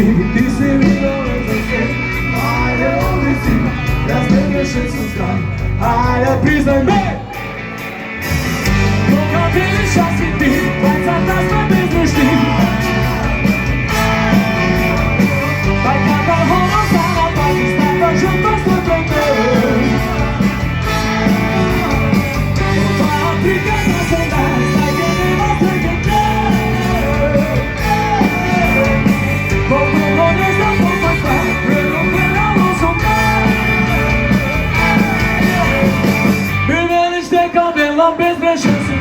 mim, te serviram ai, eu desci, das minhas chances ai, a brisa em mim. Nunca vi deixar-se de vai saltar sua vez no estilo. Vai cada rosa na paz, estava juntos no tropeiro. Vai a briga na saudade, vai querer você que quer. Vou ver onde está por passar, recuperar o som. Birbirine işte kalbim lan biz beşiz.